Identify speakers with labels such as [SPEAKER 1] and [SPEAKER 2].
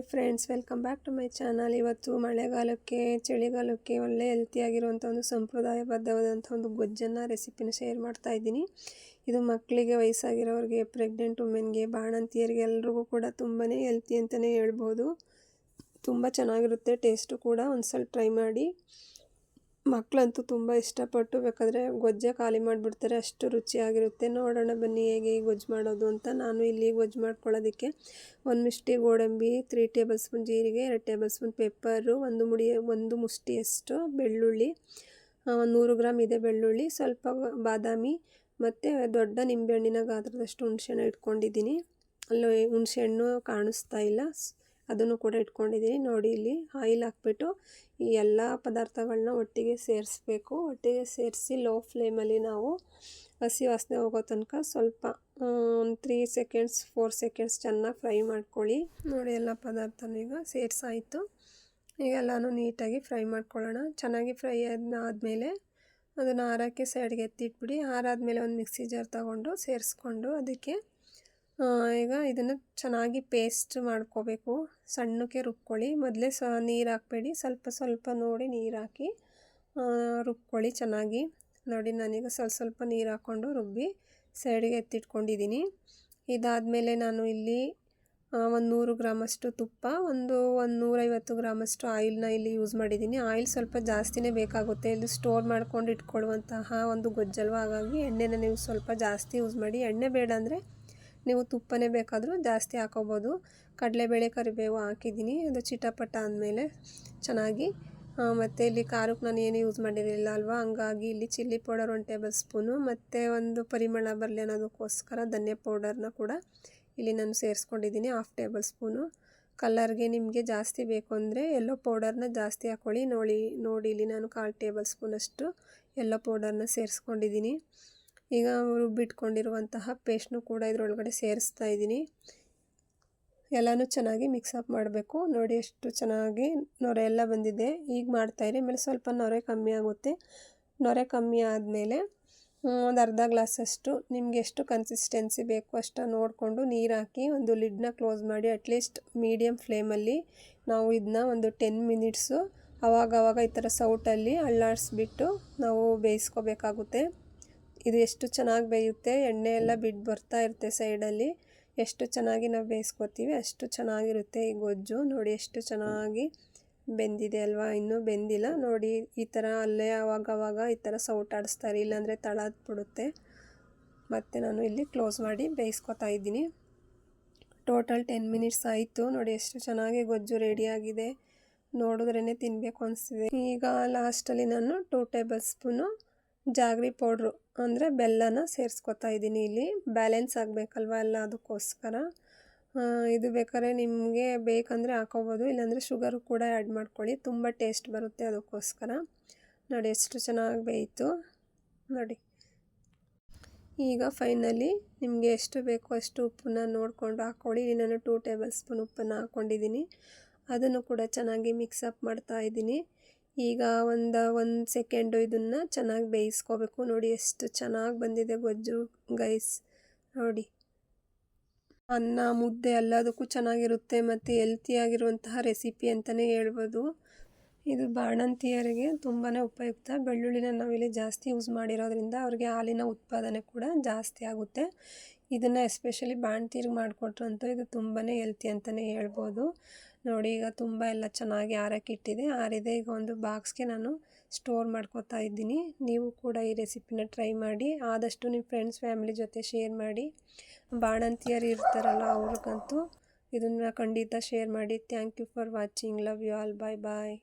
[SPEAKER 1] Hi friends, welcome back to my channel. ಇವತ್ತು ಮಳೆಗಾಲಕ್ಕೆ ಚಳಿಗಾಲಕ್ಕೆ ಒಳ್ಳೆ ಹೆಲ್ತಿಯಾಗಿರುವಂಥ ಒಂದು ಸಂಪ್ರದಾಯಬದ್ಧವಾದಂಥ ಒಂದು ಗೊಜ್ಜನ್ನು ರೆಸಿಪಿನ ಶೇರ್ ಮಾಡ್ತಾ ಇದ್ದೀನಿ. ಇದು ಮಕ್ಕಳಿಗೆ, ವಯಸ್ಸಾಗಿರೋರಿಗೆ, ಪ್ರೆಗ್ನೆಂಟ್ ವುಮೆನ್ಗೆ, ಬಾಣಂತಿಯರಿಗೆ ಎಲ್ರಿಗೂ ಕೂಡ ತುಂಬಾ ಹೆಲ್ತಿ ಅಂತಲೇ ಹೇಳ್ಬೋದು. ತುಂಬ ಚೆನ್ನಾಗಿರುತ್ತೆ, ಟೇಸ್ಟು ಕೂಡ. ಒಂದು ಸಲ ಟ್ರೈ ಮಾಡಿ. ಮಕ್ಕಳಂತೂ ತುಂಬ ಇಷ್ಟಪಟ್ಟು ಬೇಕಾದರೆ ಗೊಜ್ಜೆ ಖಾಲಿ ಮಾಡಿಬಿಡ್ತಾರೆ, ಅಷ್ಟು ರುಚಿಯಾಗಿರುತ್ತೆ. ನೋಡೋಣ ಬನ್ನಿ ಹೇಗೆ ಗೊಜ್ಜು ಮಾಡೋದು ಅಂತ. ನಾನು ಇಲ್ಲಿ ಗೊಜ್ಜು ಮಾಡ್ಕೊಳ್ಳೋದಕ್ಕೆ 1 ಮುಷ್ಟಿ ಗೋಡಂಬಿ, 3 ಟೇಬಲ್ ಸ್ಪೂನ್ ಜೀರಿಗೆ, 2 ಟೇಬಲ್ ಸ್ಪೂನ್ ಪೆಪ್ಪರು, ಒಂದು ಮುಷ್ಟಿಯಷ್ಟು ಬೆಳ್ಳುಳ್ಳಿ, 100 ಗ್ರಾಮ್ ಇದೆ ಬೆಳ್ಳುಳ್ಳಿ, ಸ್ವಲ್ಪ ಬಾದಾಮಿ ಮತ್ತು ದೊಡ್ಡ ನಿಂಬೆಹಣ್ಣಿನ ಗಾತ್ರದಷ್ಟು ಹುಣಸೆಹಣ್ಣು ಇಟ್ಕೊಂಡಿದ್ದೀನಿ. ಅಲ್ಲಿ ಹುಣಸೆಹಣ್ಣು ಕಾಣಿಸ್ತಾ ಇಲ್ಲ, ಅದನ್ನು ಕೂಡ ಇಟ್ಕೊಂಡಿದ್ದೀನಿ. ನೋಡಿ, ಇಲ್ಲಿ ಆಯಿಲ್ ಹಾಕ್ಬಿಟ್ಟು ಈ ಎಲ್ಲ ಪದಾರ್ಥಗಳನ್ನ ಒಟ್ಟಿಗೆ ಸೇರಿಸ್ಬೇಕು. ಒಟ್ಟಿಗೆ ಸೇರಿಸಿ ಲೋ ಫ್ಲೇಮಲ್ಲಿ ನಾವು ಹಸಿ ವಾಸನೆ ಹೋಗೋ ತನಕ ಸ್ವಲ್ಪ 3 ಸೆಕೆಂಡ್ಸ್ 4 ಸೆಕೆಂಡ್ಸ್ ಚೆನ್ನಾಗಿ ಫ್ರೈ ಮಾಡ್ಕೊಳ್ಳಿ. ನೋಡಿ, ಎಲ್ಲ ಪದಾರ್ಥನೂ ಈಗ ಸೇರಿಸಾಯಿತು. ಈಗ ಎಲ್ಲನೂ ನೀಟಾಗಿ ಫ್ರೈ ಮಾಡ್ಕೊಳ್ಳೋಣ. ಚೆನ್ನಾಗಿ ಫ್ರೈ ಆದಮೇಲೆ ಅದನ್ನು ಆರೋಕ್ಕೆ ಸೈಡ್ಗೆ ಎತ್ತಿಟ್ಬಿಡಿ. ಆರಾದಮೇಲೆ ಒಂದು ಮಿಕ್ಸಿ ಜಾರ್ ತಗೊಂಡು ಸೇರಿಸ್ಕೊಂಡು ಅದಕ್ಕೆ ಈಗ ಇದನ್ನು ಚೆನ್ನಾಗಿ ಪೇಸ್ಟ್ ಮಾಡ್ಕೋಬೇಕು. ಸಣ್ಣಕ್ಕೆ ರುಬ್ಕೊಳ್ಳಿ. ಮೊದಲೇ ನೀರು ಹಾಕಬೇಡಿ, ಸ್ವಲ್ಪ ನೋಡಿ ನೀರು ಹಾಕಿ ರುಬ್ಕೊಳ್ಳಿ ಚೆನ್ನಾಗಿ. ನೋಡಿ, ನಾನೀಗ ಸ್ವಲ್ಪ ನೀರು ಹಾಕ್ಕೊಂಡು ರುಬ್ಬಿ ಸೈಡಿಗೆ ಎತ್ತಿಟ್ಕೊಂಡಿದ್ದೀನಿ. ಇದಾದಮೇಲೆ ನಾನು ಇಲ್ಲಿ 100 ಗ್ರಾಮಷ್ಟು ತುಪ್ಪ, 150 ಗ್ರಾಮಷ್ಟು ಆಯಿಲ್ನ ಇಲ್ಲಿ ಯೂಸ್ ಮಾಡಿದ್ದೀನಿ. ಆಯಿಲ್ ಸ್ವಲ್ಪ ಜಾಸ್ತಿನೇ ಬೇಕಾಗುತ್ತೆ. ಇಲ್ಲಿ ಸ್ಟೋರ್ ಮಾಡ್ಕೊಂಡು ಇಟ್ಕೊಳ್ಳುವಂತಹ ಒಂದು ಗೊಜ್ಜಲ್ವ, ಹಾಗಾಗಿ ಎಣ್ಣೆನ ನೀವು ಸ್ವಲ್ಪ ಜಾಸ್ತಿ ಯೂಸ್ ಮಾಡಿ. ಎಣ್ಣೆ ಬೇಡ ಅಂದರೆ ನೀವು ತುಪ್ಪನೇ ಬೇಕಾದರೂ ಜಾಸ್ತಿ ಹಾಕೋಬೋದು. ಕಡಲೆಬೇಳೆ, ಕರಿಬೇವು ಹಾಕಿದ್ದೀನಿ. ಅದು ಚಿಟಪಟ ಆದಮೇಲೆ ಚೆನ್ನಾಗಿ ಮತ್ತು ಇಲ್ಲಿ ಖಾರಕ್ಕೆ ನಾನು ಏನು ಯೂಸ್ ಮಾಡಿರಲಿಲ್ಲ ಅಲ್ವಾ, ಹಂಗಾಗಿ ಇಲ್ಲಿ ಚಿಲ್ಲಿ ಪೌಡರ್ 1 ಟೇಬಲ್ ಸ್ಪೂನು ಮತ್ತು ಒಂದು ಪರಿಮಳ ಬರಲಿ ಅನ್ನೋದಕ್ಕೋಸ್ಕರ ಧನಿಯಾ ಪೌಡರ್ನ ಕೂಡ ಇಲ್ಲಿ ನಾನು ಸೇರಿಸ್ಕೊಂಡಿದ್ದೀನಿ, 1/2 ಟೇಬಲ್ ಸ್ಪೂನು. ಕಲರ್ಗೆ ನಿಮಗೆ ಜಾಸ್ತಿ ಬೇಕು ಅಂದರೆ ಯೆಲ್ಲೋ ಪೌಡರ್ನ ಜಾಸ್ತಿ ಹಾಕ್ಕೊಳ್ಳಿ. ನೋಡಿ ಇಲ್ಲಿ ನಾನು 1/4 ಟೇಬಲ್ ಸ್ಪೂನಷ್ಟು ಯೆಲ್ಲೋ ಪೌಡರ್ನ ಸೇರಿಸ್ಕೊಂಡಿದ್ದೀನಿ. ಈಗ ರುಬ್ಬಿಟ್ಕೊಂಡಿರುವಂತಹ ಪೇಸ್ಟ್ನು ಕೂಡ ಇದರೊಳಗಡೆ ಸೇರಿಸ್ತಾ ಇದ್ದೀನಿ. ಎಲ್ಲನೂ ಚೆನ್ನಾಗಿ ಮಿಕ್ಸಪ್ ಮಾಡಬೇಕು. ನೋಡಿ, ಎಷ್ಟು ಚೆನ್ನಾಗಿ ನೊರೆ ಎಲ್ಲ ಬಂದಿದೆ. ಈಗ ಮಾಡ್ತಾಯಿರಿ, ಆಮೇಲೆ ಸ್ವಲ್ಪ ನೊರೆ ಕಮ್ಮಿ ಆಗುತ್ತೆ. ನೊರೆ ಕಮ್ಮಿ ಆದಮೇಲೆ ಒಂದು ಅರ್ಧ ಗ್ಲಾಸಷ್ಟು ನಿಮಗೆ ಎಷ್ಟು ಕನ್ಸಿಸ್ಟೆನ್ಸಿ ಬೇಕು ಅಷ್ಟು ನೋಡಿಕೊಂಡು ನೀರು ಹಾಕಿ ಒಂದು ಲಿಡ್ನ ಕ್ಲೋಸ್ ಮಾಡಿ ಅಟ್ಲೀಸ್ಟ್ ಮೀಡಿಯಮ್ ಫ್ಲೇಮಲ್ಲಿ ನಾವು ಇದನ್ನ ಒಂದು 10 ಮಿನಿಟ್ಸು ಆವಾಗವಾಗ ಈ ಥರ ಸೌಟಲ್ಲಿ ಅಳ್ಳಾಡಿಸ್ಬಿಟ್ಟು ನಾವು ಬೇಯಿಸ್ಕೋಬೇಕಾಗುತ್ತೆ. ಇದು ಎಷ್ಟು ಚೆನ್ನಾಗಿ ಬೇಯುತ್ತೆ, ಎಣ್ಣೆ ಎಲ್ಲ ಬಿಟ್ಟು ಬರ್ತಾ ಇರುತ್ತೆ ಸೈಡಲ್ಲಿ. ಎಷ್ಟು ಚೆನ್ನಾಗಿ ನಾವು ಬೇಯಿಸ್ಕೊತೀವಿ ಅಷ್ಟು ಚೆನ್ನಾಗಿರುತ್ತೆ ಈ ಗೊಜ್ಜು. ನೋಡಿ, ಎಷ್ಟು ಚೆನ್ನಾಗಿ ಬೆಂದಿದೆ ಅಲ್ವಾ. ಇನ್ನೂ ಬೆಂದಿಲ್ಲ. ನೋಡಿ, ಈ ಥರ ಅಲ್ಲೇ ಆವಾಗವಾಗ ಈ ಥರ ಸೌಟಾಡಿಸ್ತಾರೆ, ಇಲ್ಲಾಂದರೆ ತಳ ಹತ್ಬಿಡುತ್ತೆ. ಮತ್ತು ನಾನು ಇಲ್ಲಿ ಕ್ಲೋಸ್ ಮಾಡಿ ಬೇಯಿಸ್ಕೊತಾ ಇದ್ದೀನಿ. ಟೋಟಲ್ 10 ಮಿನಿಟ್ಸ್ ಆಯಿತು. ನೋಡಿ, ಎಷ್ಟು ಚೆನ್ನಾಗಿ ಗೊಜ್ಜು ರೆಡಿಯಾಗಿದೆ. ನೋಡಿದ್ರೇ ತಿನ್ನಬೇಕು ಅನಿಸ್ತಿದೆ. ಈಗ ಲಾಸ್ಟಲ್ಲಿ ನಾನು 2 ಟೇಬಲ್ ಸ್ಪೂನು ಜಾಗ್ರಿ ಪೌಡ್ರು ಅಂದರೆ ಬೆಲ್ಲನ ಸೇರಿಸ್ಕೊತಾ ಇದ್ದೀನಿ. ಇಲ್ಲಿ ಬ್ಯಾಲೆನ್ಸ್ ಆಗಬೇಕಲ್ವ ಎಲ್ಲ, ಅದಕ್ಕೋಸ್ಕರ. ಇದು ಬೇಕಾದ್ರೆ ನಿಮಗೆ ಬೇಕಂದರೆ ಹಾಕೋಬೋದು, ಇಲ್ಲಾಂದರೆ ಶುಗರು ಕೂಡ ಆ್ಯಡ್ ಮಾಡ್ಕೊಳ್ಳಿ, ತುಂಬ ಟೇಸ್ಟ್ ಬರುತ್ತೆ, ಅದಕ್ಕೋಸ್ಕರ. ನೋಡಿ, ಎಷ್ಟು ಚೆನ್ನಾಗಿ ಬೇಯಿತು ನೋಡಿ. ಈಗ ಫೈನಲಿ ನಿಮಗೆ ಎಷ್ಟು ಬೇಕೋ ಅಷ್ಟು ಉಪ್ಪನ್ನ ನೋಡಿಕೊಂಡು ಹಾಕ್ಕೊಳ್ಳಿ. ಇಲ್ಲಿ ನಾನು 2 ಟೇಬಲ್ ಸ್ಪೂನ್ ಉಪ್ಪನ್ನು ಹಾಕ್ಕೊಂಡಿದ್ದೀನಿ. ಅದನ್ನು ಕೂಡ ಚೆನ್ನಾಗಿ ಮಿಕ್ಸಪ್ ಮಾಡ್ತಾ ಇದ್ದೀನಿ. ಈಗ ಒಂದು ಸೆಕೆಂಡು ಇದನ್ನು ಚೆನ್ನಾಗಿ ಬೇಯಿಸ್ಕೋಬೇಕು. ನೋಡಿ, ಎಷ್ಟು ಚೆನ್ನಾಗಿ ಬಂದಿದೆ ಗೊಜ್ಜು ಗೈಸ್. ನೋಡಿ, ಅನ್ನ ಮುದ್ದೆ ಎಲ್ಲದಕ್ಕೂ ಚೆನ್ನಾಗಿರುತ್ತೆ ಮತ್ತು ಹೆಲ್ತಿಯಾಗಿರುವಂತಹ ರೆಸಿಪಿ ಅಂತಲೇ ಹೇಳ್ಬೋದು. ಇದು ಬಾಣಂತಿಯರಿಗೆ ತುಂಬಾ ಉಪಯುಕ್ತ. ಬೆಳ್ಳುಳ್ಳಿನ ನಾವಿಲ್ಲಿ ಜಾಸ್ತಿ ಯೂಸ್ ಮಾಡಿರೋದ್ರಿಂದ ಅವ್ರಿಗೆ ಹಾಲಿನ ಉತ್ಪಾದನೆ ಕೂಡ ಜಾಸ್ತಿ ಆಗುತ್ತೆ. ಇದನ್ನು ಎಸ್ಪೆಷಲಿ ಬಾಣಂತಿಯರಿಗೆ ಮಾಡಿಕೊಟ್ರಂತೂ ಇದು ತುಂಬಾ ಹೆಲ್ತಿ ಅಂತಲೇ ಹೇಳ್ಬೋದು. ನೋಡಿ, ಈಗ ತುಂಬ ಎಲ್ಲ ಚೆನ್ನಾಗಿ ಆರಕ್ಕಿಟ್ಟಿದೆ, ಆರಿದೆ. ಈಗ ಒಂದು ಬಾಕ್ಸ್ಗೆ ನಾನು ಸ್ಟೋರ್ ಮಾಡ್ಕೋತಾ ಇದ್ದೀನಿ. ನೀವು ಕೂಡ ಈ ರೆಸಿಪಿನ ಟ್ರೈ ಮಾಡಿ. ಆದಷ್ಟು ನಿಮ್ಮ ಫ್ರೆಂಡ್ಸ್ ಫ್ಯಾಮಿಲಿ ಜೊತೆ ಶೇರ್ ಮಾಡಿ. ಬಾಣಂತಿಯರು ಇರ್ತಾರಲ್ಲ ಅವ್ರಿಗಂತೂ ಇದನ್ನು ಖಂಡಿತ ಶೇರ್ ಮಾಡಿ. Thank you for watching. Love you all. Bye bye.